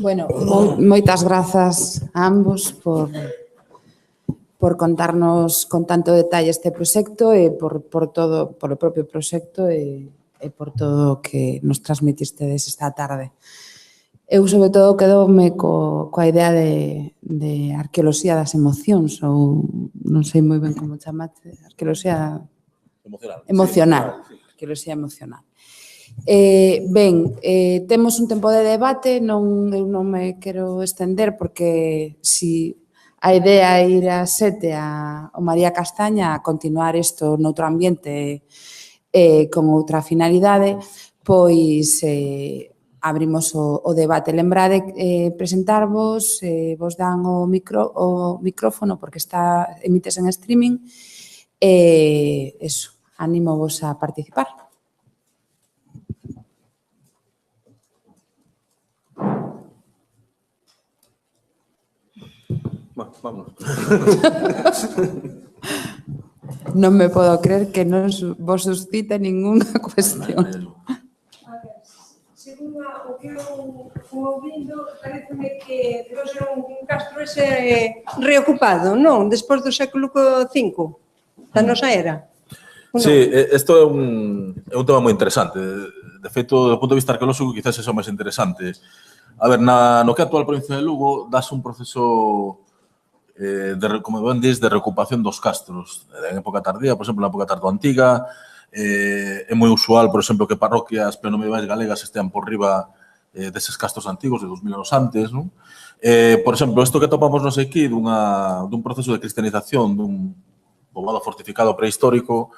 Bueno, moitas grazas a ambos por contarnos con tanto detalle este proxecto e por todo, polo propio proxecto e por todo o que nos transmitistedes esta tarde. Eu, sobre todo, quedoume coa idea de arqueoloxía das emocións, ou non sei moi ben como chamaste, arqueoloxía emocional. Arqueoloxía emocional. Temos un tempo de debate, eu non me quero estender porque si a idea é ir a sete ao María Castaña a continuar isto noutro ambiente con outra finalidade, pois abrimos o debate. Lembrade presentarvos, vos dan o micrófono porque emites en streaming e animo vos a participar. Vamos. Non me podo creer que non vos suscite ninguna cuestión. Según o que eu ouvindo, pareceme que debe ser un castro ese reocupado, non? Despois do século V, da nosa era. Sí, isto é un tema moi interesante. De feito, do punto de vista arqueolóxico, quizás é o máis interesante. A ver, no que actual provincia de Lugo, dase un proceso como ben dis, de reocupación dos castros. En época tardía, por exemplo, na época tardo-antiga, é moi usual, por exemplo, que parroquias prenomedievais galegas estean por riba deses castros antigos, de 2000 anos antes, non? Por exemplo, isto que topamos nos aquí dun proceso de cristianización dun poboado fortificado prehistórico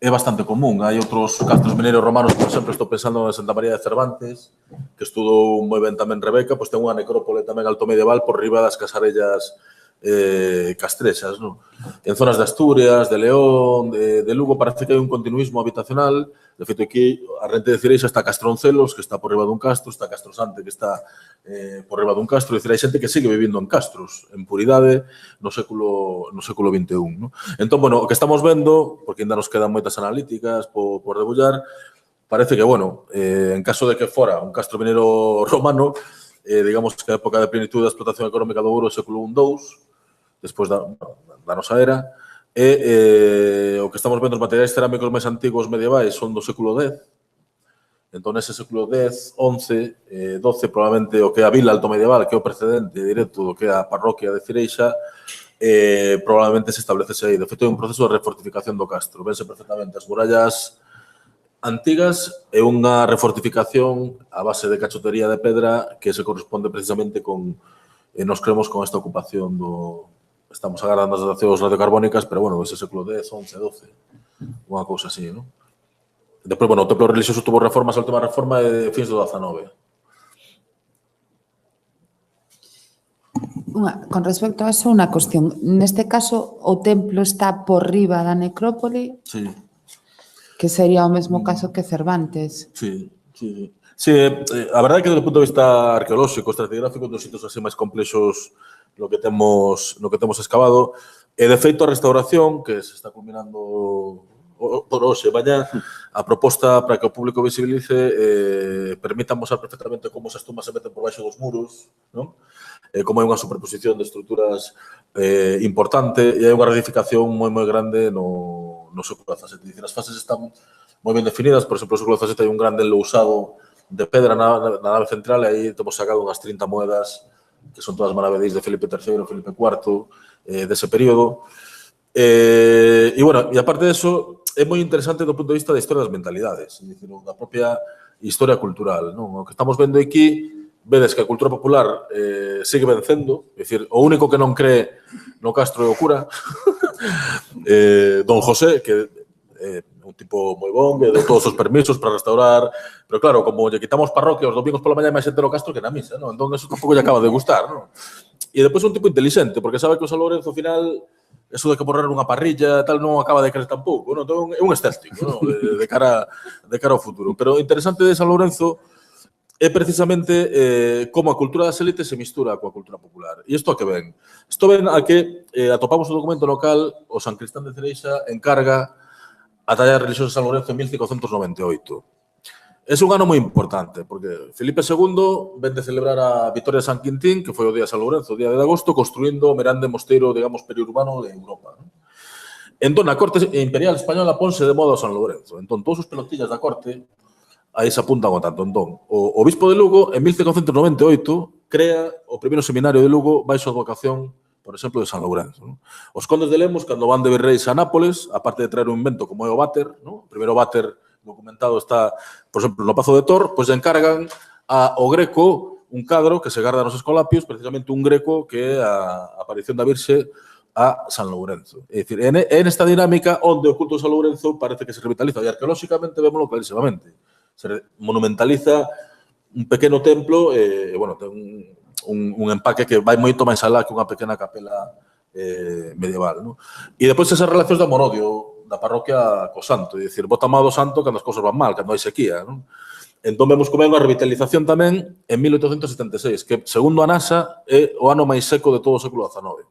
é bastante común. Hai outros castros mineiros romanos, por exemplo, estou pensando en Santa María de Cervantes, que estudou moi ben tamén Rebeca, pois ten unha necrópole tamén alto medieval por riba das casarellas castrexas, non? En zonas de Asturias, de León, de Lugo, parece que hai un continuismo habitacional. De feito, aquí, a rente de Cireixa está Castroncelos, que está por riba dun castro, está Castrosante, que está por riba dun castro. É dicir, hai xente que sigue vivindo en castros, en puridade, no século XXI, non? Entón, bueno, o que estamos vendo, porque ainda nos quedan moitas analíticas por debullar, parece que, bueno, en caso de que fora un castro minero romano, digamos que a época de plenitud da explotación económica do ouro é século I-II, despois da nosa era, e o que estamos vendo os materiais cerámicos máis antigos medievais son do século X. Entón, nese século X, XI, XII, probablemente o que é a vila altomedieval, que é o precedente directo do que é a parroquia de Cireixa, probablemente se establecese aí. De feito, é un proceso de refortificación do castro. Vense perfectamente as murallas antigas e unha refortificación a base de cachotería de pedra que se corresponde precisamente con, nos creemos con esta ocupación do... Estamos agardando as datacións radiocarbónicas, pero, bueno, ese século X, XI, XII, unha cousa así, non? Depois, bueno, o templo religioso tuvo reformas, a última reforma é fins do XIX. Con respecto a eso, unha cuestión. Neste caso, o templo está por riba da necrópole, Sí. Que sería o mesmo caso que Cervantes. Sí. Sí, a verdade é que, desde o punto de vista arqueolóxico, estratigráfico, dos sitios así máis complexos no que temos excavado, e, de feito, a restauración, que se está culminando por hoxe, mañá, a proposta para que o público visibilice permita mostrar perfectamente como esas tumbas se meten por baixo dos muros, non? Como hai unha superposición de estruturas importante e hai unha reedificación moi grande no século XVII. Dicir, as fases están moi ben definidas. Por exemplo, no século XVII hai un grande enlousado de pedra na nave central e aí temos sacado unhas 30 moedas que son todas maravedís de Felipe III, Felipe IV, dese período. E, bueno, e aparte disso, é moi interesante do punto de vista da historia das mentalidades, é dicir, da propia historia cultural, non? O que estamos vendo aquí, vedes que a cultura popular sigue vencendo, é dicir, o único que non cree no castro é o cura, don José, que un tipo moi bon, que deu todos os permisos para restaurar, pero claro, como lle quitamos parroquia os domingos pola mañá máis xente no castro que na misa, non? Entón, eso tampouco lle acaba de gustar, non? E depois un tipo inteligente, porque sabe que o San Lourenzo, ao final, eso de que borrar unha parrilla tal non acaba de creer tampouco, non? Entón, é un escéptico, non? De cara ao futuro. Pero o interesante de San Lourenzo é precisamente como a cultura das élites se mistura coa cultura popular. E isto a que ven? Isto ven a que atopamos o documento local, o San Cristán de Cereixa encarga a talla religiosa de San Lourenzo en 1598. É un ano moi importante, porque Felipe II ven de celebrar a Vitoria de San Quintín, que foi o día de San Lourenzo, o día de agosto, construindo o merande mosteiro, digamos, periurbano de Europa. ¿No? Entón, a corte imperial española ponse de moda o San Lourenzo. Entón, todos os pelotillas da corte aí se apuntan ao tanto. Entón, o obispo de Lugo, en 1598, crea o primeiro seminario de Lugo baixo a advocación, por exemplo, de San Lourenzo. ¿No? Os condes de Lemos, cando van de virreis a Nápoles, aparte de traer un invento como é o váter, ¿no? O primeiro váter documentado está, por exemplo, no Pazo de Tor, pois encargan ao Greco un cadro que se garda nos Escolapios, precisamente un Greco que é a aparición da Virxe a San Lourenzo. É dicir, é nesta dinámica onde o culto de San Lourenzo parece que se revitaliza e arqueolóxicamente vémoslo clarísimamente. Se monumentaliza un pequeno templo e, bueno, ten un empaque que vai moito máis alá que unha pequena capela medieval. ¿No? E depois esas relacións de amor-odio da parroquia co santo, é dicir, bota mal do santo cando as cousas van mal, cando hai sequía. Non? Entón, vemos como é unha revitalización tamén en 1876, que, segundo a NASA, é o ano máis seco de todo o século XIX.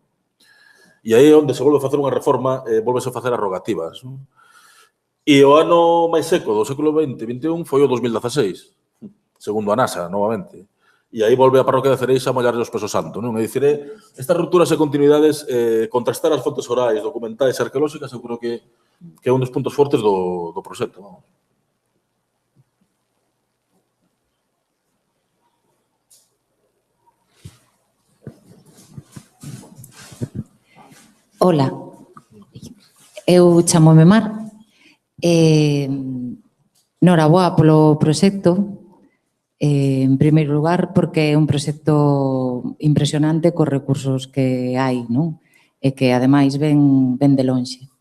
E aí é onde se volve a facer unha reforma, volvese a facer as rogativas. Non? E o ano máis seco do século XX-XXI foi o 2016, segundo a NASA, novamente. E aí volve a parroquia de Cereixa a mollarlle os pesos santo. Non? É dicir, estas rupturas e continuidades, contrastar as fontes orais, documentais e arqueolóxicas, seguro que é un dos puntos fortes do proxecto. Vamos. Hola, eu chamome Mar. Noraboa polo proxecto. En primeiro lugar, porque é un proxecto impresionante cos recursos que hai, non? E que, ademais, ven de lonxe.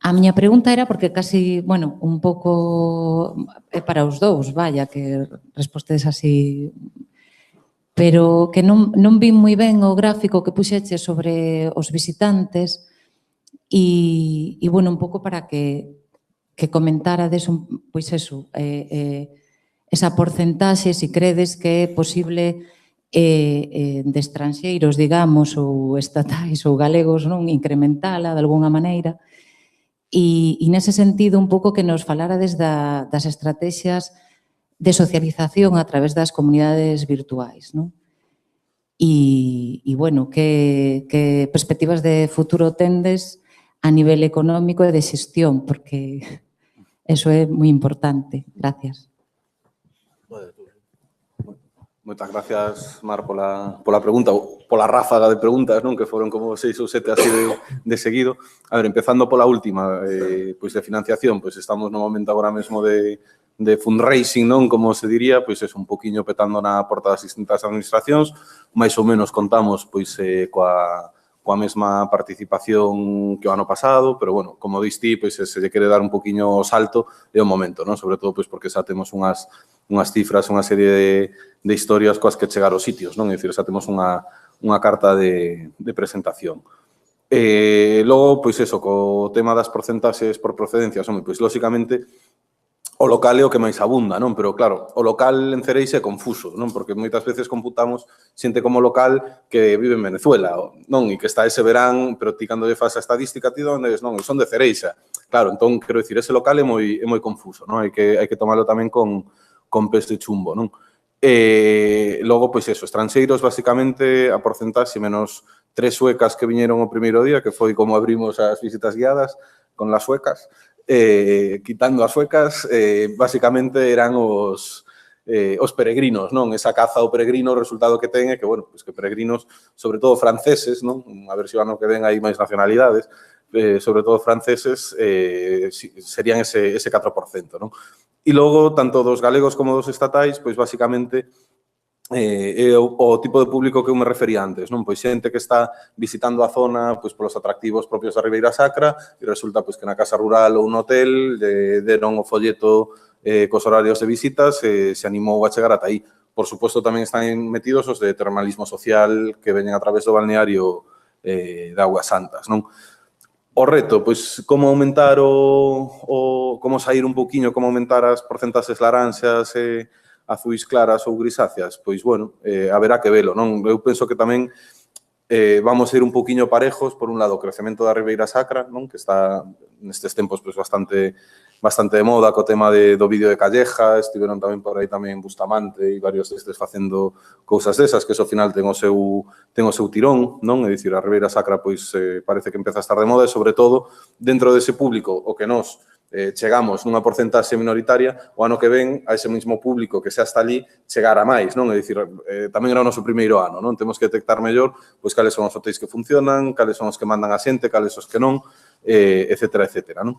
A miña pregunta era, porque casi, bueno, un pouco é para os dous, vaya, que respostes así, pero que non vi moi ben o gráfico que puxeche sobre os visitantes e bueno, un pouco para que comentárades, pois eso, esa porcentaxe, se credes que é posible de estranxeiros, digamos, ou estatais ou galegos, non, incrementala de alguna maneira. E nese sentido, un pouco que nos falarades das estrategias de socialización a través das comunidades virtuais, non? E bueno, que perspectivas de futuro tendes a nivel económico e de xestión, porque eso é moi importante. Gracias. Moitas gracias, Mar, pola pregunta, ou pola ráfaga de preguntas, non, que foron como 6 ou 7 así de seguido. A ver, empezando pola última, pois de financiación, pois estamos no momento agora mesmo de fundraising, non, como se diría, pois é un poquinho petando na porta das distintas administracións, máis ou menos contamos pois coa mesma participación que o ano pasado, pero bueno, como diste, pois se lle quere dar un poquinho o salto é o momento, non? Sobre todo pois porque xa temos unhas cifras, unha serie de historias coas que chegar aos sitios, non? É dicir, xa temos unha carta de presentación. Logo, pois eso, co tema das porcentaxes por procedencias, pois lóxicamente o local é o que máis abunda, non? Pero claro, o local en Cereixa é confuso, non? Porque moitas veces computamos xente como local que vive en Venezuela, non? E que está ese verán, pero ti cando lle faz a estadística, ti onde es? Non, son de Cereixa. Claro, entón, quero dicir, ese local é moi confuso, non? Hai que tomarlo tamén con pés de chumbo, non? Logo, pois eso, estranxeiros, basicamente, a porcentaxe menos 3 suecas que viñeron o primeiro día, que foi como abrimos as visitas guiadas con las suecas, quitando as suecas, basicamente eran os peregrinos, non? Esa caza ao peregrino, o resultado que ten é que, bueno, pues que peregrinos, sobre todo franceses, non? A ver se o ano que ven hai máis nacionalidades, sobre todo franceses, serían ese 4%, non? E logo, tanto dos galegos como dos estatais, pois basicamente é o tipo de público que eu me refería antes, non? Pois xente que está visitando a zona pois polos atractivos propios da Ribeira Sacra e resulta pois que na casa rural ou no hotel deron o folleto cos horarios de visitas e se animou a chegar ata aí. Por suposto, tamén están metidos os de termalismo social que veñen a través do balneario de Augas Santas, non? O reto, pois, como aumentar como sair un poquinho, como aumentar as porcentaxes laranxas e azuis claras ou grisáceas, pois, bueno, haberá que velo, non? Eu penso que tamén vamos a ir un poquinho parejos, por un lado, o crecemento da Ribeira Sacra, non? Que está nestes tempos pois, bastante bastante de moda co tema do vídeo de Calleja, estiveron tamén por aí tamén Bustamante e varios destes facendo cousas desas, que eso ao final ten o seu tirón, non? É dicir, a Ribeira Sacra pois parece que empeza a estar de moda e, sobre todo, dentro dese público, o que nós chegamos nunha porcentaxe minoritaria, o ano que ven a ese mesmo público que xa está ali chegar a máis, non? É dicir, tamén era o noso primeiro ano, non? Temos que detectar mellor pois cales son os hotéis que funcionan, cales son os que mandan a xente, cales os que non, etcétera, etcétera, non?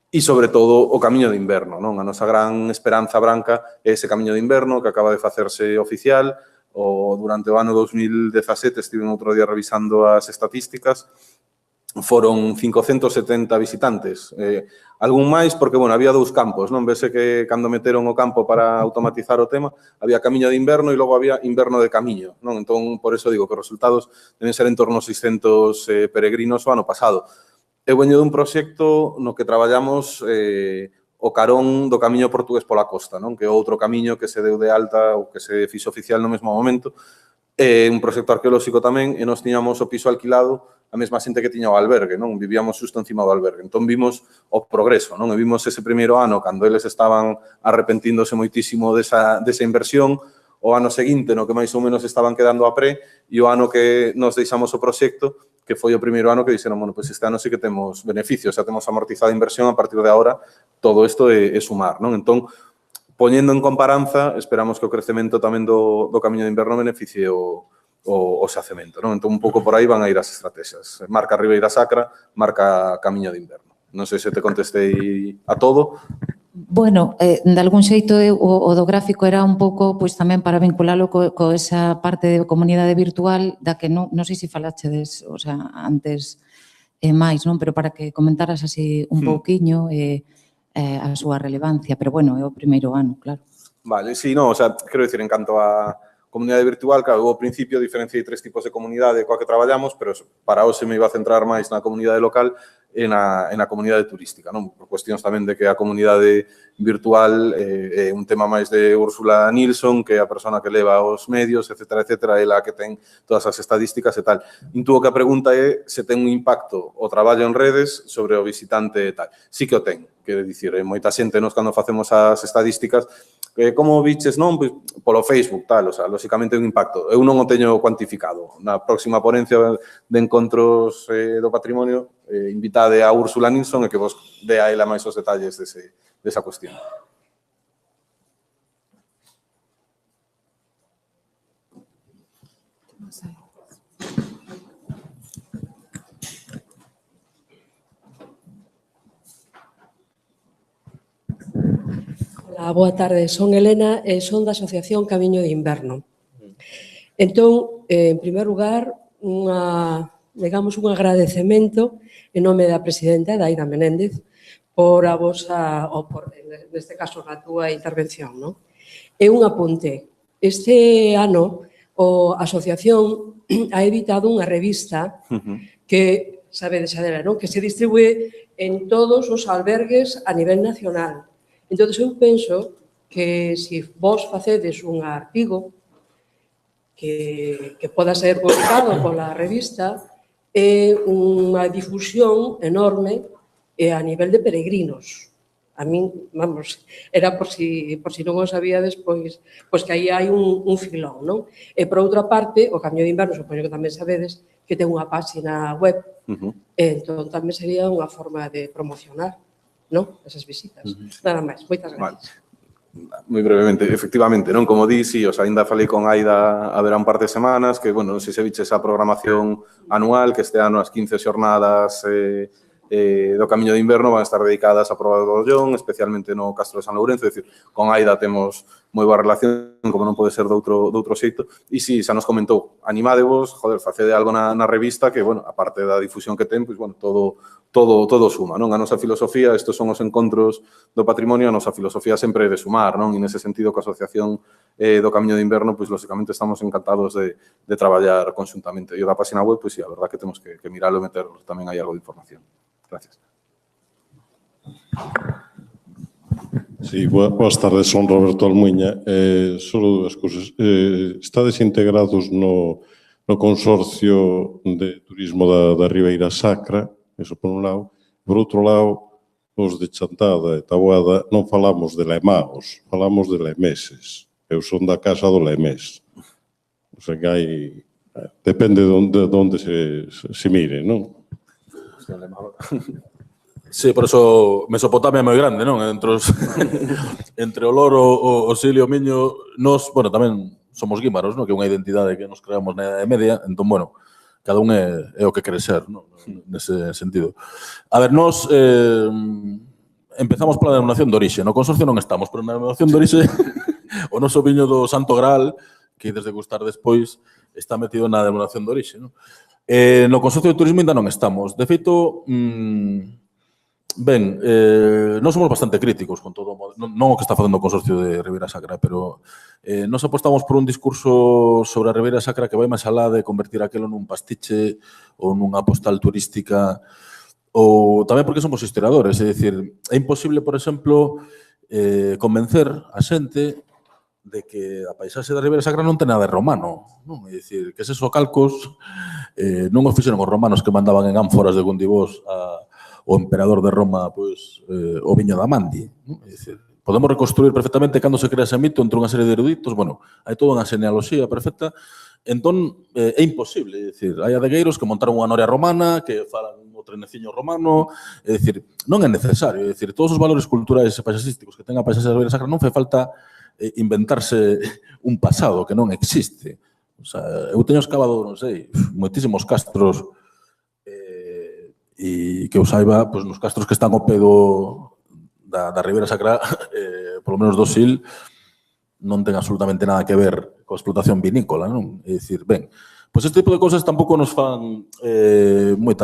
E, sobre todo, o camiño de inverno, non? A nosa gran esperanza branca é ese camiño de inverno que acaba de facerse oficial. Durante o ano 2017 estive outro día revisando as estatísticas, foron 570 visitantes. Algún máis, porque, bueno, había dous campos, non? Vese que cando meteron o campo para automatizar o tema, había camiño de inverno e logo había inverno de camiño, non? Entón, por eso digo que os resultados deben ser en torno aos 600 peregrinos o ano pasado. Eu veño dun proxecto no que traballamos o carón do camiño portugués pola costa, non? Que é outro camiño que se deu de alta ou que se fixo oficial no mesmo momento. Un proxecto arqueolóxico tamén, e nos tiñamos o piso alquilado a mesma xente que tiña o albergue, non? Vivíamos xusto encima do albergue. Entón, vimos o progreso, non? E vimos ese primeiro ano, cando eles estaban arrepentíndose moitísimo desa inversión, o ano seguinte, no que máis ou menos estaban quedando a pré, e o ano que nos deixamos o proxecto, que foi o primeiro ano que dixeron, bueno, pois este ano sí que temos beneficios, xa temos amortizada a inversión, a partir de agora todo isto é sumar, non? Entón, poñendo en comparanza, esperamos que o crecemento tamén do camiño de inverno beneficie o xacemento, non? Entón, un pouco por aí van a ir as estrategias. Marca Ribeira Sacra, marca Camiño de Inverno. Non sei se te contestei a todo. Bueno, de algún xeito o do gráfico era un pouco pois tamén para vinculalo co esa parte de comunidade virtual da que non sei se falachedes, o sea, antes máis, non? Pero para que comentaras así un pouquiño a súa relevancia, pero bueno, é o primeiro ano, claro. Vale, sí, no, o sea, quero dicir, en canto a comunidade virtual, claro, ao principio diferenciei 3 tipos de comunidade coa que traballamos, pero para hoxe me iba a centrar máis na comunidade local e na comunidade turística, non? Por cuestións tamén de que a comunidade virtual é un tema máis de Úrsula Nilsson, que é a persona que leva os medios, etcétera, etcétera, ela que ten todas as estadísticas e tal. Intuo que a pregunta é se ten un impacto o traballo en redes sobre o visitante e tal. Sí que o ten, quero dicir, moita xente nos cando facemos as estadísticas, como biches, non? Polo Facebook, tal, o sea, lóxicamente é un impacto. Eu non o teño cuantificado. Na próxima ponencia de encontros do patrimonio, invitade a Úrsula Nilsson e que vos dea ela máis os detalles desa cuestión. Hola, boa tarde. Son Elena e son da Asociación Camiño de Inverno. Entón, en primer lugar, un agradecemento en nome da presidenta, Daira Menéndez, por a vosa, ou por, neste caso, a túa intervención, non? E un apunte. Este ano, a asociación ha editado unha revista que, sabedes, Adela, non? Que se distribúe en todos os albergues a nivel nacional. Entón, eu penso que se vos facedes un artigo que poda ser publicado pola revista, é unha difusión enorme a nivel de peregrinos. A min, vamos, era por si non o sabíades, pois que aí hai un filón, non? E, por outra parte, o Camiño de Inverno, supoño que tamén sabedes, que ten unha páxina web, entón tamén sería unha forma de promocionar, non? Esas visitas. Nada máis. Moitas gracias. Moi brevemente, efectivamente, non? Como di, si, ainda falei con Aida haberá un par de semanas, que, bueno, non sei se viches a programación anual, que este ano as 15 xornadas do Camiño de Inverno van a estar dedicadas a Proba do Gollón, especialmente no Castro de San Lourenzo, é dicir, con Aida temos moi boa relación, como non pode ser de outro xeito, e si, xa nos comentou, animádevos, joder, facede algo na revista que, bueno, aparte da difusión que ten, pois, bueno, todo suma, non? A nosa filosofía, estes son os encontros do patrimonio, a nosa filosofía sempre é de sumar, non? E nese sentido, coa Asociación do Camiño de Inverno, pois, lógicamente, estamos encantados de traballar conxuntamente. E da página web, pois, sí, a verdad que temos que miralo e meter tamén aí algo de información. Gracias. Sí, boas tardes, son Roberto Almuña. Só dúas cousas. Estades integrados no Consorcio de Turismo da Ribeira Sacra, eso por un lado. Por outro lado, os de Chantada e Taboada non falamos de lemaos, falamos de lemeses. Eu son da casa do lemés. O sea que hai... Depende de onde se mire, non? Sí, por eso Mesopotamia é moi grande, non? Entre o Loro, o Sil e o Miño, nos, bueno, tamén somos guímaros, non? Que é unha identidade que nos creamos na Idade Media, entón, bueno, cada un é o que quere ser, non? Nese sentido. A ver, nos empezamos pola denominación de orixe. No consorcio non estamos, pero na denominación de orixe o noso viño do Santo Graal, que desde gustar despois, está metido na denominación de orixe, non? No consorcio de turismo ainda non estamos. De feito, ben, non somos bastante críticos con todo, non o que está facendo o consorcio de Ribeira Sacra, pero nos apostamos por un discurso sobre a Ribeira Sacra que vai máis alá de convertir aquilo nun pastiche ou nunha postal turística, ou tamén porque somos historiadores, é dicir, é imposible, por exemplo, convencer a xente de que a paisaxe da Ribeira Sacra non ten nada de romano, non? É dicir, que eses socalcos non os fixeron os romanos que mandaban en ánforas de Gundibós o emperador de Roma, pois, o viño da Mandi, non? É dicir, podemos reconstruir perfectamente cando se crea ese mito entre unha serie de eruditos, bueno, hai toda unha genealoxía perfecta, entón é imposible, é dicir, hai adegueiros que montaron unha noria romana, que falan o treneciño romano, é dicir, non é necesario, é dicir, todos os valores culturais e paisaxísticos que ten a paisaxe da Ribeira Sacra non fai falta inventarse un pasado que non existe. O sea, eu teño escavado, non sei, moitísimos castros e que eu saiba, pois, nos castros que están ao pé da Ribeira Sacra, polo menos do Sil, non ten absolutamente nada que ver coa explotación vinícola, non? É dicir, ben, pois este tipo de cousas tampouco nos fan moi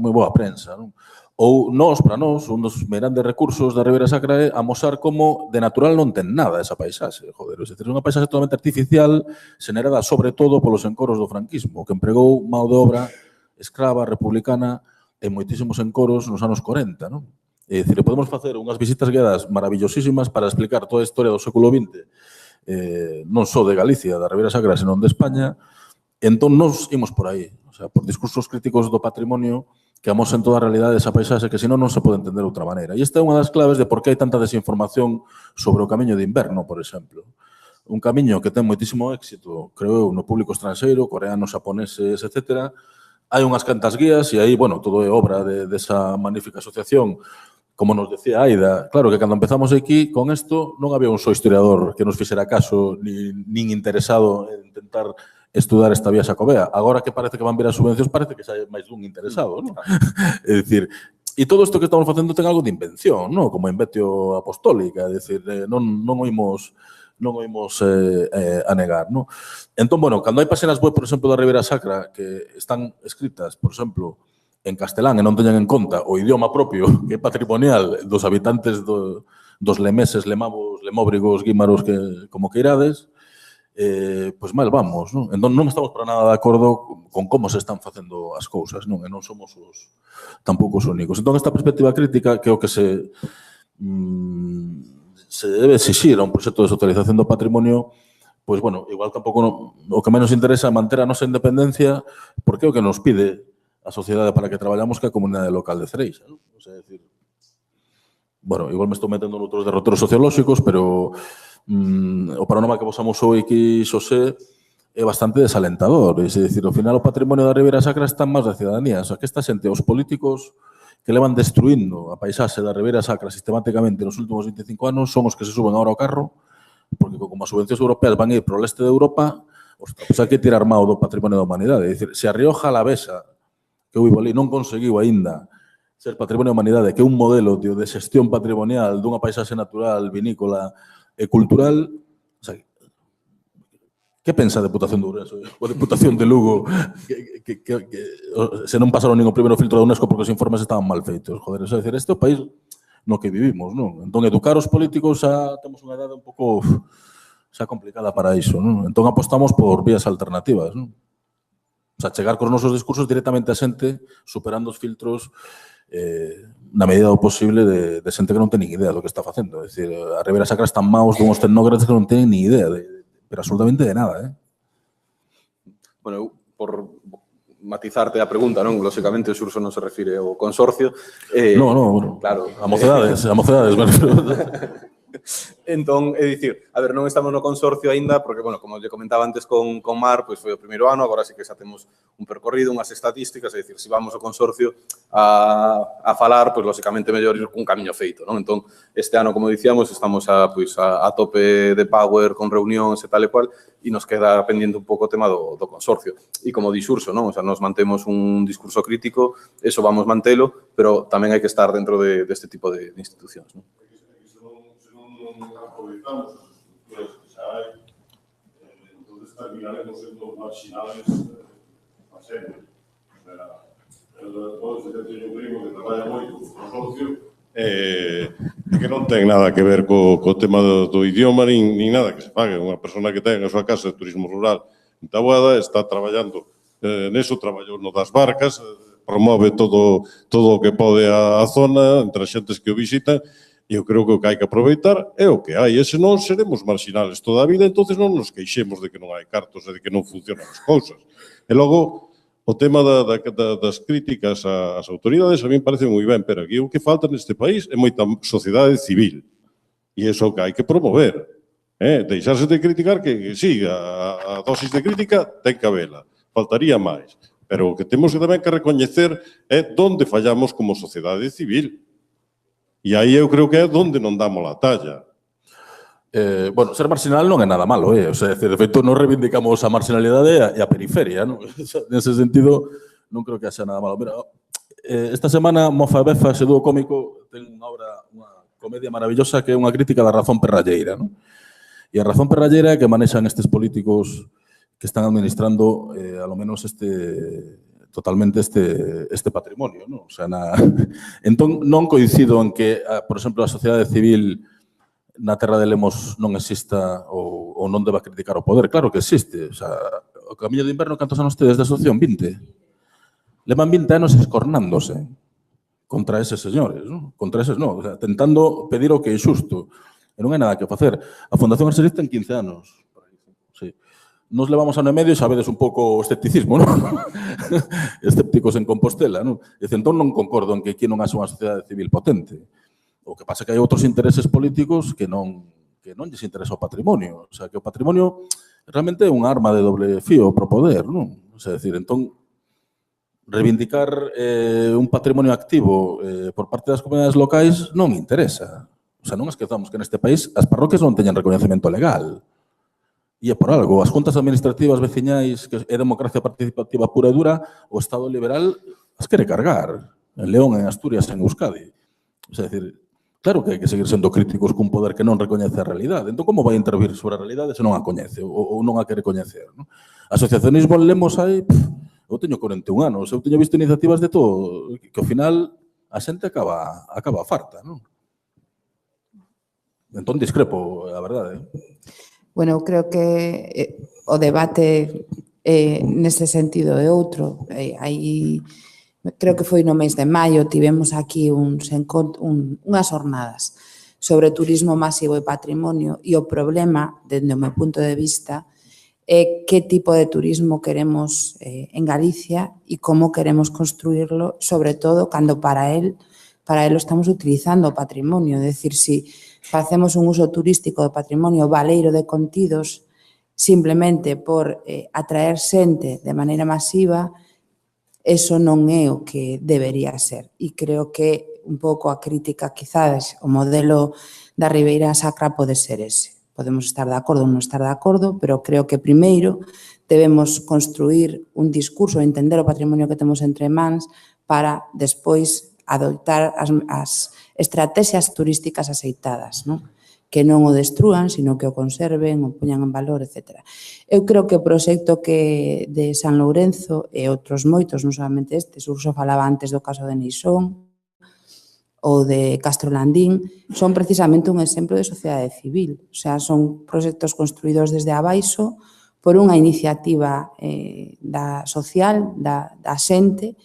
boa prensa, non? Ou nós, para nós, un dos grandes recursos da Ribeira Sacra é amosar como de natural non ten nada esa paisaxe, joder, é dicir, unha paisaxe totalmente artificial, xenerada sobre todo polos encoros do franquismo, que empregou mão de obra escrava, republicana, en moitísimos encoros nos anos 40, non? É dicir, podemos facer unhas visitas guiadas maravillosísimas para explicar toda a historia do século XX, non só de Galicia, da Ribeira Sacra, senón de España. Entón, nos imos por aí, o sea, por discursos críticos do patrimonio que amosen toda a realidade desa paisaxe que, senón, non se pode entender de outra maneira. E esta é unha das claves de por que hai tanta desinformación sobre o camiño de inverno, por exemplo. Un camiño que ten moitísimo éxito, creo eu, no público estranxeiro, coreanos, japoneses, etc. Hai unhas cantas guías e aí, bueno, todo é obra desa magnífica asociación. Como nos decía Aida, claro que cando empezamos aquí con isto non había un só historiador que nos fixera caso nin interesado en intentar estudar esta vía xacobea. Agora que parece que van vir as subvencións, parece que xa hai máis dun interesado, non? É dicir, e todo isto que estamos facendo ten algo de invención, non? Como invetio apostólica, é dicir, non o imos a negar, non? Entón, bueno, cando hai páxinas web, por exemplo, da Ribeira Sacra que están escritas, por exemplo, en castelán e non teñan en conta o idioma propio que é patrimonial dos habitantes dos lemeses, lemavos, lemóbrigos, guímaros, que como que irades, pois mal vamos, non? Entón non estamos para nada de acordo con como se están facendo as cousas, non? E non somos tampouco os únicos. Entón, esta perspectiva crítica que é o que se debe exixir a un proxecto de socialización do patrimonio, pois, bueno, igual tampouco o que menos interesa é manter a nosa independencia, porque é o que nos pide a sociedade para que traballamos que a comunidade local de Cereixa, non? O sea, é dicir, bueno, igual me estou metendo noutros derroteros sociolóxicos, pero o panorama que vos amosou aquí, Xosé, é bastante desalentador. É dicir, ao final o patrimonio da Ribeira Sacra está en máis da cidadanía. O sea, que esta xente, os políticos que levan destruindo a paisaxe da Ribeira Sacra sistemáticamente nos últimos 25 anos son os que se suben agora ao carro, porque como as subvencións europeas van ir pro leste de Europa, ostras, pois hai que tirar mao do patrimonio da humanidade. É dicir, se a Rioja Alavesa, que eu vivo ali, non conseguiu aínda ser patrimonio da humanidade, que é un modelo de xestión patrimonial dunha paisaxe natural, vinícola e cultural, o sea, que pensa a Deputación de Ourense ou a Deputación de Lugo que se non pasaron nin o primeiro filtro da UNESCO porque os informes estaban mal feitos? Joder, é dicir, este é o país no que vivimos, non? Entón, educar os políticos xa temos unha idade un pouco xa complicada para iso, non? Entón, apostamos por vías alternativas, non? O sea, chegar cos nosos discursos directamente a xente, superando os filtros na medida do posible de xente que non ten nin idea do que está facendo. É dicir, a Ribeira Sacra está en maus dunhos tecnócratas que non teñen nin idea, pero absolutamente de nada, Bueno, eu, por matizarte a pregunta, non? Lóxicamente, o Xurso non se refire ao consorcio. No, bueno, claro. a mocedades, Entón, é dicir, a ver, non estamos no consorcio aínda, porque, bueno, como lle comentaba antes con Mar, pois foi o primeiro ano, agora sí que xa temos un percorrido, unhas estatísticas, é dicir, se vamos ao consorcio a falar, pois, lóxicamente, mellor ir cun camiño feito, non? Entón, este ano, como dicíamos, estamos a tope de power con reunións e tal e cual, e nos queda pendiente un pouco o tema do consorcio. E como di Xurso, non? O sea, nos mantemos un discurso crítico, eso vamos mantelo, pero tamén hai que estar dentro deste tipo de institucións, non? Aproveitamos as estructuras que xa hai, entonces terminaremos sendo marginales a sempre. O sea, eu teño un primo que traballa moito co consorcio que non ten nada que ver co tema do idioma nin nada que se pague. Unha persona que ten a súa casa de turismo rural en Taboada está traballando neso, traballou no das barcas, promove todo o que pode a zona entre as xentes que o visitan. E eu creo que o que hai que aproveitar é o que hai. E senón seremos marginales toda a vida, entonces non nos queixemos de que non hai cartos e de que non funcionan as cousas. E logo, o tema das críticas ás autoridades a mí me parece moi ben, pero aquí o que falta neste país é moita sociedade civil. E iso que hai que promover. Deixarse de criticar que sí, a dosis de crítica ten que habela. Faltaría máis. Pero o que temos tamén que recoñecer é onde fallamos como sociedade civil. E aí eu creo que é onde non damos a talla. Bueno, ser marginal non é nada malo, O sea, de feito, non reivindicamos a marginalidade e a periferia, non? Nese sentido, non creo que haxa nada malo. Mira, esta semana, Mofa Befa, ese dúo cómico, ten unha obra, unha comedia maravillosa que é unha crítica da razón perralleira, non? E a razón perralleira é que manexan estes políticos que están administrando, a lo menos totalmente este patrimonio, non? O sea, entón, non coincido en que, por exemplo, a sociedade civil na terra de Lemos non exista ou non deba criticar o poder. Claro que existe. O sea, o Camiño de Inverno, cantos anos tedes de asociación? 20. Levan 20 anos escornándose contra eses señores, non? Contra eses, non. O sea, tentando pedir o que é xusto. E non hai nada que facer. A Fundación Arserif ten 15 anos. Sí. Nos levamos ano e medio e sabedes un pouco o escepticismo, non? Escépticos en Compostela, non? Dice, entón non concordo en que aquí non haxa unha sociedade civil potente. O que pasa é que hai outros intereses políticos que non lles interesa o patrimonio. O sea, que o patrimonio realmente é unha arma de doble fío pro poder, non? O sea, decir, entón, reivindicar un patrimonio activo por parte das comunidades locais non interesa. O sea, non esquezamos que neste país as parroquias non teñen recoñecemento legal. E é por algo. As juntas administrativas veciñais, que é democracia participativa pura e dura, o Estado liberal as quere cargar. En León, en Asturias, en Euskadi. O sea, decir, claro que hai que seguir sendo críticos cun poder que non recoñece a realidade. Entón, como vai intervir sobre a realidade se non a coñece ou non a quere coñecer? Non? Asociacionismo en Lemos hai... Eu teño 41 anos, eu teño visto iniciativas de todo, que ao final a xente acaba farta, non? Entón, discrepo, a verdade. Bueno, eu creo que o debate nese sentido é outro. Creo que foi no mes de maio, tivemos aquí unhas jornadas sobre turismo masivo e patrimonio e o problema, dende o meu punto de vista, é que tipo de turismo queremos en Galicia e como queremos construirlo, sobre todo cando para él estamos utilizando o patrimonio. É dicir, se facemos un uso turístico do patrimonio baleiro de contidos simplemente por atraer xente de maneira masiva, eso non é o que debería ser. E creo que un pouco a crítica, quizás, o modelo da Ribeira Sacra pode ser ese. Podemos estar de acordo ou non estar de acordo, pero creo que primeiro debemos construir un discurso, entender o patrimonio que temos entre mans para despois adoptar as estrategias turísticas aceitadas, non? Que non o destrúan, sino que o conserven, o poñan en valor, etc. Eu creo que o proxecto que de San Lourenzo e outros moitos, non solamente este, Xurso falaba antes do caso de Neixón ou de Castro Landín, son precisamente un exemplo de sociedade civil. O sea, son proxectos construídos desde abaixo por unha iniciativa social, da xente,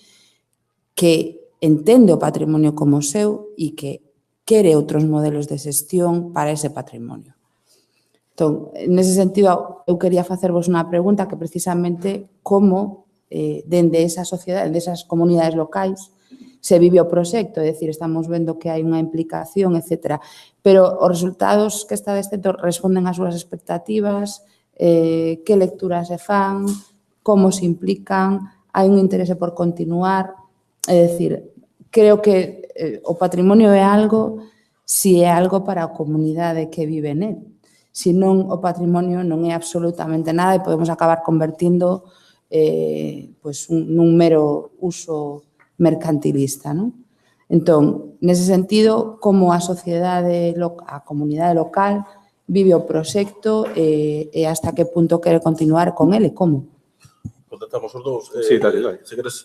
que entende o patrimonio como seu e que quere outros modelos de xestión para ese patrimonio. Entón, nese sentido, eu quería facervos unha pregunta que precisamente como dende esa sociedade, dende esas comunidades locais, se vive o proxecto, é dicir, estamos vendo que hai unha implicación, etc. Pero os resultados que está deste responden ás súas expectativas, que lecturas se fan, como se implican, hai un interese por continuar, é dicir, creo que o patrimonio é algo, si é algo para a comunidade que vive nel. Si non, o patrimonio non é absolutamente nada e podemos acabar convertindo nun mero uso mercantilista, non? Entón, nese sentido, como a sociedade, a comunidade local vive o proxecto e hasta que punto quere continuar con ele, como? Contestamos os dous. Sí, dale. Se queres...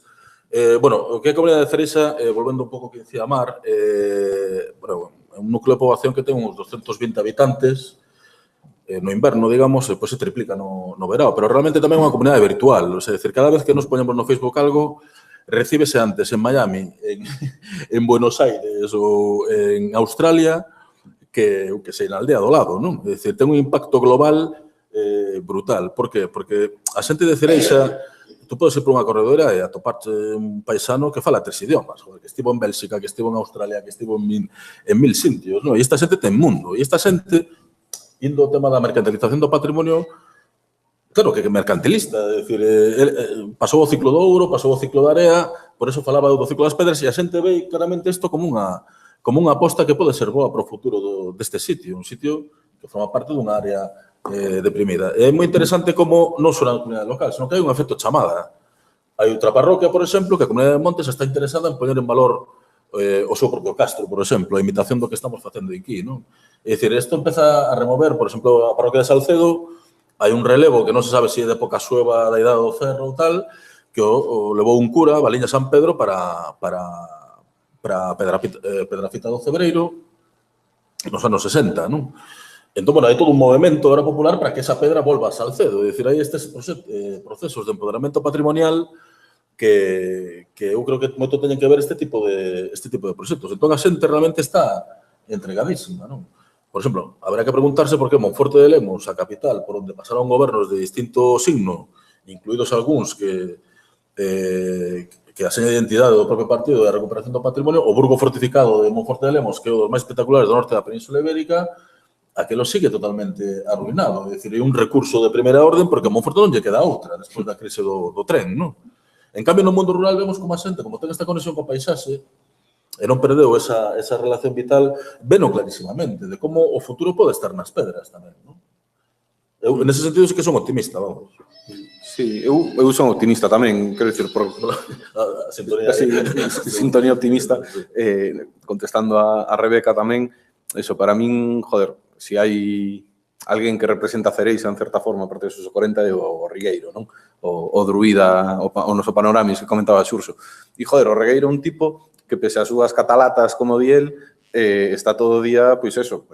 Bueno, o que é a comunidade de Cereixa, volvendo un pouco que dicía Mar, é un núcleo de poboación que ten uns 220 habitantes no inverno, digamos, e depois se triplica no verao, pero realmente tamén é unha comunidade virtual, é dicir, cada vez que nos poñemos no Facebook algo, recíbese antes en Miami, en Buenos Aires ou en Australia que sei na aldea do lado, non? É dicir, ten un impacto global brutal. Por qué? Porque a xente de Cereixa, tú podes ir por unha corredora e atoparte un paisano que fala 3 idiomas, que estivo en Bélxica, que estivo en Australia, que estivo en 1000 sitios, non? E esta xente ten mundo, e esta xente, indo ao tema da mercantilización do patrimonio, claro que é mercantilista, é dicir, pasou o ciclo do ouro, pasou o ciclo da area, por eso falaba do ciclo das pedras, e a xente ve claramente isto como unha aposta que pode ser boa para o futuro deste sitio, un sitio que forma parte dunha área deprimida. É moi interesante como non só na comunidade local, senón que hai un efecto chamada. Hai outra parroquia, por exemplo, que a comunidade de Montes está interesada en poñer en valor o seu propio castro, por exemplo, a imitación do que estamos facendo aquí, non? É dicir, isto empeza a remover, por exemplo, a parroquia de Salcedo, hai un relevo que non se sabe se é de época sueva da idade do Ferro ou tal, que o levou un cura, Valiña San Pedro, para Pedrafita do Cebreiro nos anos 60, non? Entón, bueno, hai todo un movimento ahora popular para que esa pedra volva a Salcedo. É dicir, hai estes procesos de empoderamento patrimonial que eu creo que moito teñen que ver este tipo de proxectos. Entón, a xente realmente está entregadísima, non? Por exemplo, habrá que preguntarse por que Monforte de Lemos, a capital, por onde pasaron gobernos de distinto signo, incluídos algúns que a seña de identidade do propio partido da recuperación do patrimonio, o burgo fortificado de Monforte de Lemos, que é o dos máis espectaculares do norte da Península Ibérica, aquilo sigue totalmente arruinado. É dicir, é un recurso de primeira orden porque a Monforte non lle queda outra despois da crise do tren, non? En cambio, no mundo rural vemos como a xente, como ten esta conexión co paisaxe, e non perdeu esa relación vital, veno clarísimamente, de como o futuro pode estar nas pedras tamén, non? Eu, nese sentido, sí que son optimista, vamos. Sí, eu son optimista tamén, quero dicir, por a sintonía, sintonía optimista, contestando a Rebeca tamén, eso, para min, joder, si hai alguén que representa a Cereixa, en certa forma, aparte dos 40, é o Rigueiro, non? O druida, o noso Panoramis, que comentaba Xurxo. E, joder, o Regueiro é un tipo que, pese as súas catalatas, como di el, está todo o día, pois eso,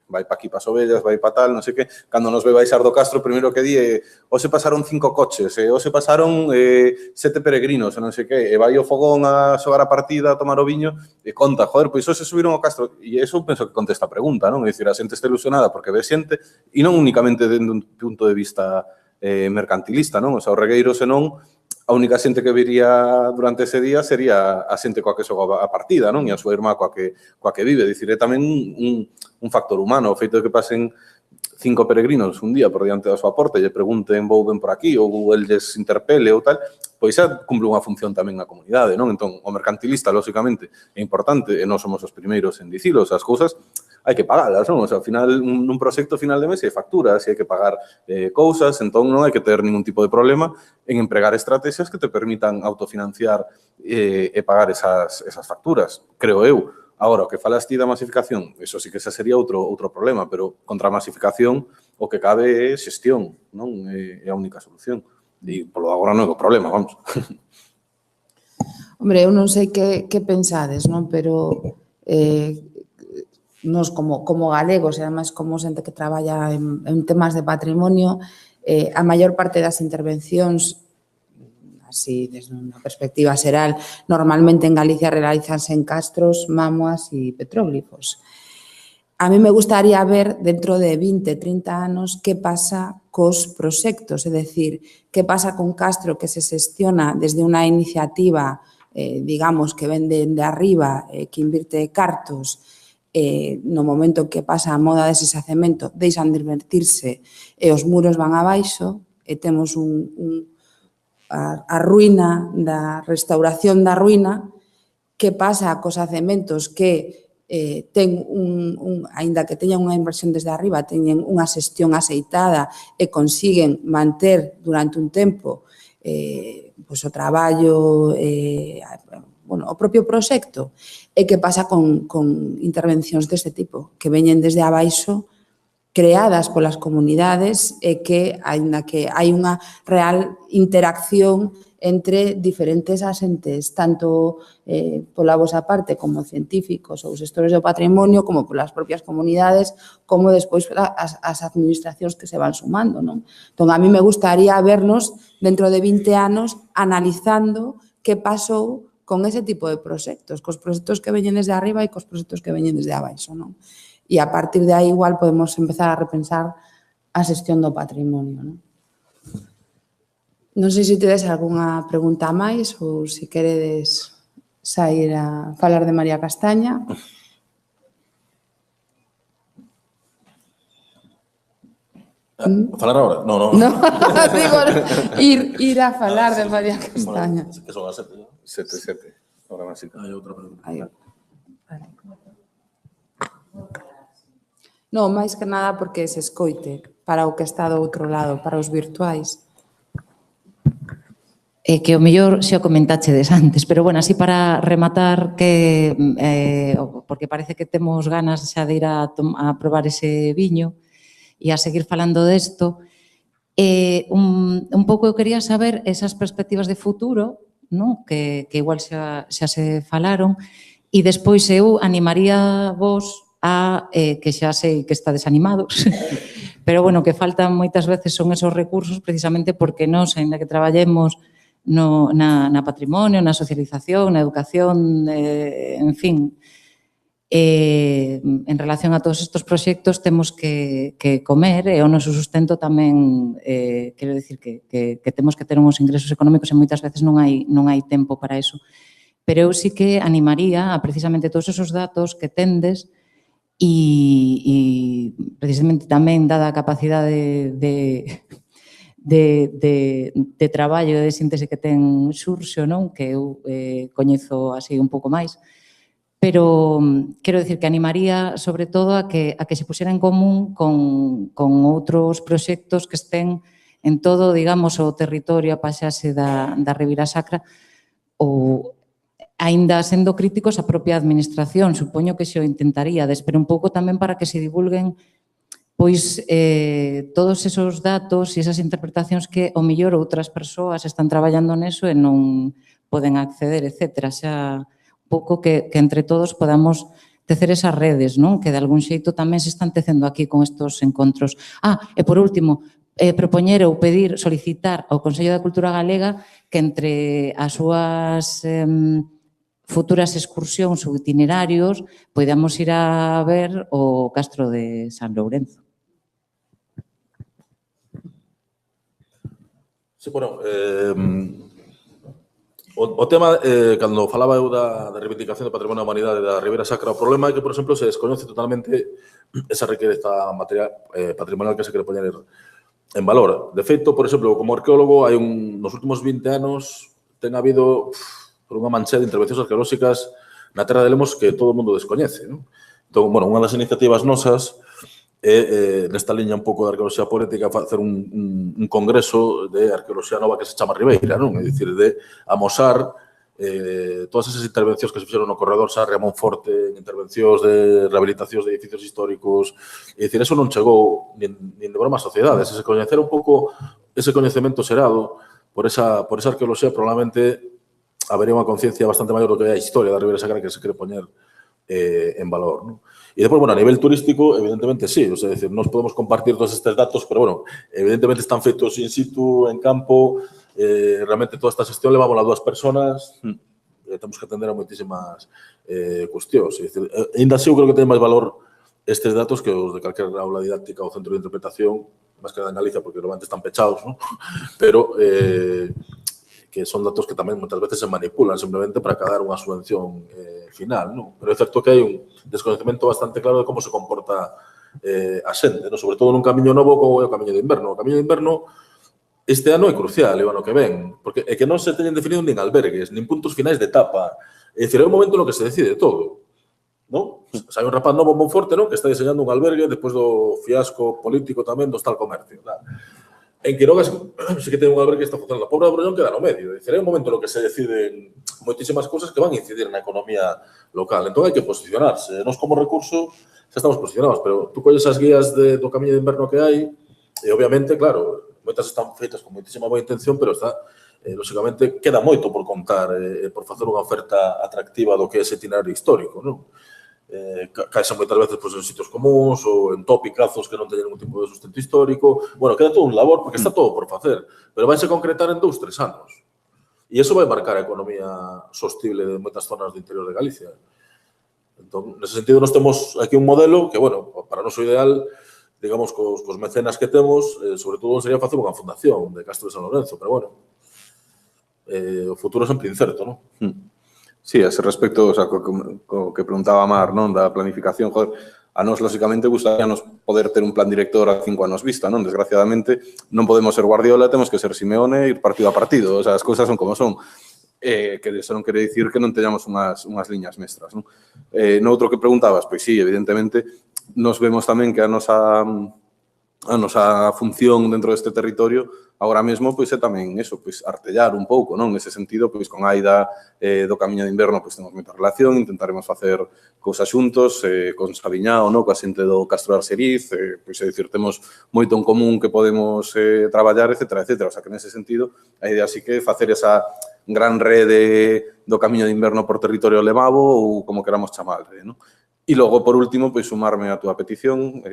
vai pa aquí pa Sovellas, vai pa tal, non sei que, cando nos ve baixar do Castro, primeiro que di é, hoxe pasaron 5 coches, hoxe pasaron 7 peregrinos, non sei que, e vai o fogón a xogar a partida, a tomar o viño, e conta, joder, pois hoxe subiron ao Castro, e iso penso que contesta a pregunta, non? É dicir, a xente está ilusionada porque ve xente, e non únicamente dende un punto de vista mercantilista, non? O sea, o Regueiro, senón, a única xente que vería durante ese día sería a xente coa que xoga a partida, non? E a súa irmá coa que vive. Dicir, é tamén un factor humano. O feito de que pasen 5 peregrinos un día por diante da súa porta e lle pregunten vou ben por aquí ou el lles interpele ou tal, pois xa cumple unha función tamén na comunidade, non? Entón, o mercantilista, lóxicamente, é importante e non somos os primeiros en dicilos. As cousas hai que pagalas, non? O sea, ao final, nun proxecto final de mes hai facturas, hai que pagar cousas, entón non hai que ter ningún tipo de problema en empregar estrategias que te permitan autofinanciar e pagar esas facturas, creo eu. Agora, o que falas ti da masificación, eso sí que ese sería outro problema, pero contra a masificación o que cabe é xestión, non? É a única solución. E polo agora non é o problema, vamos. Hombre, eu non sei que pensades, non? Pero nos como galegos, e además como xente que traballa en temas de patrimonio, a maior parte das intervencións, así, desde unha perspectiva xeral, normalmente en Galicia realizanse en castros, mamuas e petróglifos. A mí me gustaría ver dentro de 20, 30 anos que pasa cos proxectos, é dicir, que pasa con Castro que se xestiona desde unha iniciativa, digamos, que ven de arriba, que invirte cartos, no momento que pasa a moda dese xacemento, deixan de invertirse e os muros van abaixo e temos a ruína da restauración da ruína. Que pasa cos xacementos que aínda que teñan unha inversión desde arriba, teñen unha xestión aceitada e consiguen manter durante un tempo o traballo, o propio proxecto. E que pasa con intervencións deste tipo, que veñen desde abaixo, creadas polas comunidades e que, aínda que hai unha real interacción entre diferentes asentes, tanto pola vosa parte como científicos ou xestores do patrimonio, como polas propias comunidades, como despois as administracións que se van sumando, non? Entón, a mí me gustaría vernos dentro de 20 anos analizando que pasou con ese tipo de proxectos, cos proxectos que veñen desde arriba e cos proxectos que veñen desde abaixo, non? E a partir de aí igual podemos empezar a repensar a xestión do patrimonio, non? Non sei se tedes algunha pregunta máis ou se queredes sair a falar de María Castaña. Falar agora? No. Digo, ir a falar de María Castaña. Que son as 7, non? 7. Ahora máis. Hai outra pregunta. Non, máis que nada porque se escoite para o que está do outro lado, para os virtuais. Que o mellor xa o comentachedes antes, pero bueno, así para rematar que porque parece que temos ganas xa de ir a probar ese viño e a seguir falando desto, un pouco eu quería saber esas perspectivas de futuro, non? Que igual xa se falaron, e despois eu animaría vos a que xa sei que estades animados, pero bueno, que faltan moitas veces son esos recursos precisamente porque nós, ainda que traballemos na patrimonio, na socialización, na educación, en fin, en relación a todos estes proxectos temos que comer e o noso sustento tamén, quero dicir que temos que ter uns ingresos económicos e moitas veces non hai tempo para eso. Pero eu sí que animaría a precisamente todos esos datos que tendes e precisamente tamén dada a capacidade de traballo e de síntese que ten Xurxo, non? Que eu coñezo así un pouco máis, pero quero dicir que animaría sobre todo a que se puxera en común con outros proxectos que estén en todo, digamos, o territorio, a paxaxe da Ribeira Sacra, ou aínda sendo críticos a propia administración, supoño que xo intentaríades, pero un pouco tamén para que se divulguen pois todos esos datos e esas interpretacións que o mellor outras persoas están traballando neso e non poden acceder, etc. Xa un pouco que entre todos podamos tecer esas redes, non? Que de algún xeito tamén se están tecendo aquí con estos encontros. E por último, propoñer ou pedir, solicitar ao Consello da Cultura Galega que entre as súas futuras excursións ou itinerarios podamos ir a ver o Castro de San Lourenzo. Sí, bueno, o tema, cando falaba eu da reivindicación do patrimonio da humanidade da Ribeira Sacra, o problema é que, por exemplo, se descoñece totalmente esa riqueza patrimonial que se quere poñer en valor. De feito, por exemplo, como arqueólogo, nos últimos 20 anos ten habido por unha mancha de intervencións arqueolóxicas na Terra de Lemos que todo o mundo descoñece, non? Entón, bueno, unha das iniciativas nosas nesta liña un pouco de arqueoloxía poética, facer un congreso de arqueoloxía nova que se chama Ribeira, non? É dicir, de amosar todas esas intervencións que se fixeron no corredor Sarria Monforte, intervencións de rehabilitacións de edificios históricos, é dicir, eso non chegou nin de broma a sociedades, se coñecer un pouco ese coñecemento xerado por esa arqueoloxía, probablemente habería unha conciencia bastante maior do que é a historia da Ribeira Sacra que se quere poñer en valor, non? E depois, bueno, a nivel turístico, evidentemente, sí. O sea, es decir, nos podemos compartir todos estes datos, pero, bueno, evidentemente están feitos in situ, en campo. Realmente, toda esta xestión levamos a 2 personas. Temos que atender a moitísimas cuestións. É dicir, ainda así, eu creo que ten máis valor estes datos que os de calquer aula didáctica ou centro de interpretación, máis que en Galicia, porque normalmente están pechados, ¿no? Pero que son datos que tamén moitas veces se manipulan simplemente para cadar unha subvención final, ¿no? Pero é certo que hai un desconocemento bastante claro de como se comporta a xente, ¿no? Sobre todo nun camiño novo como é o camiño de inverno. O camiño de inverno este ano é crucial, e o ano que ven, porque é que non se teñen definido nin albergues, nin puntos finais de etapa. É dicir, é un momento no que se decide todo, non? Sai un rapaz novo en Monforte, non? Que está diseñando un albergue despois do fiasco político tamén do hostal comercio. En Quiroga sí que ten un albergue que está funcionando. A Pobra de Brollón queda no medio. É dicir, é un momento no que se deciden moitísimas cousas que van a incidir na economía local. Entón, hai que posicionarse. Nos, como recurso, xa estamos posicionados, pero tú colles as guías do camiño de inverno que hai e, obviamente, claro, moitas están feitas con moitísima boa intención, pero está, lógicamente, queda moito por contar, por facer unha oferta atractiva do que é ese itinerario histórico, non? Caese moitas veces pois, en sitios comuns ou en topicazos que non teñen ningún tipo de sustento histórico. Bueno, queda todo un labor porque está todo por facer, pero vai se concretar en 2, 3 anos. E iso vai marcar a economía sostible de moitas zonas do interior de Galicia. Entón, nese sentido, nós temos aquí un modelo que, bueno, para o noso ideal, digamos, cos mecenas que temos, sobre todo sería facer unha fundación de Castro de San Lorenzo, pero, bueno, o futuro é sempre incerto, non? Sí, a ese respecto, o sea, co que preguntaba Mar, non, da planificación, joder, a nós, lógicamente, gustaríanos poder ter un plan director a 5 anos vista, non? Desgraciadamente, non podemos ser Guardiola, temos que ser Simeone e ir partido a partido, o sea, as cousas son como son. Que eso non quere dicir que non teñamos unhas liñas mestras, non? Noutro que preguntabas, pois sí, evidentemente, nos vemos tamén que a nosa función dentro deste territorio agora mesmo pois é tamén eso, pois artellar un pouco, non? Nese sentido, pois con Aida do Camiño de Inverno pois temos moita relación, intentaremos facer cousas xuntos, con Sabiñao, non? Coa xente do Castro de Arseriz, pois é dicir, temos moito en común que podemos traballar, etcétera, etcétera. O sea, que nese sentido, a idea sí que facer esa gran rede do Camiño de Inverno por territorio levado ou como queramos chamarle, non? E logo, por último, pois sumarme a túa petición,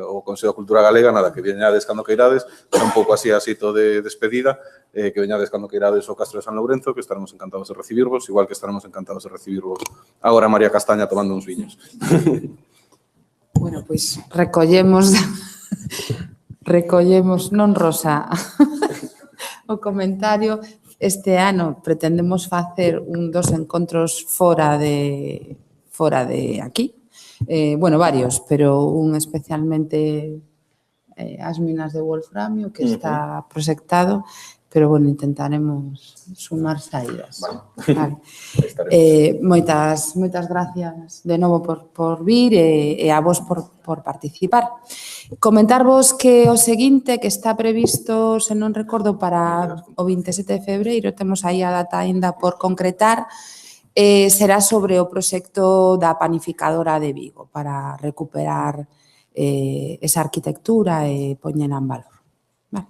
o Consello de Cultura Galega, nada, que veñades cando queirades, é un pouco así asito de despedida, que veñades cando queirades ao Castro de San Lourenzo, que estaremos encantados de recibirvos, igual que estaremos encantados de recibirvos agora María Castaña tomando uns viños. Bueno, pois recollemos, non, Rosa, o comentario. Este ano pretendemos facer un dos encontros fora de aquí. Bueno, varios, pero un especialmente as minas de wolframio, que está proxectado, pero, bueno, intentaremos sumar saídas. Vale. Moitas gracias de novo por vir e a vos por participar. Comentarvos que o seguinte que está previsto, se non recordo, para o 27 de febreiro, temos aí a data ainda por concretar, será sobre o proxecto da panificadora de Vigo para recuperar esa arquitectura e poñela en valor. Vale.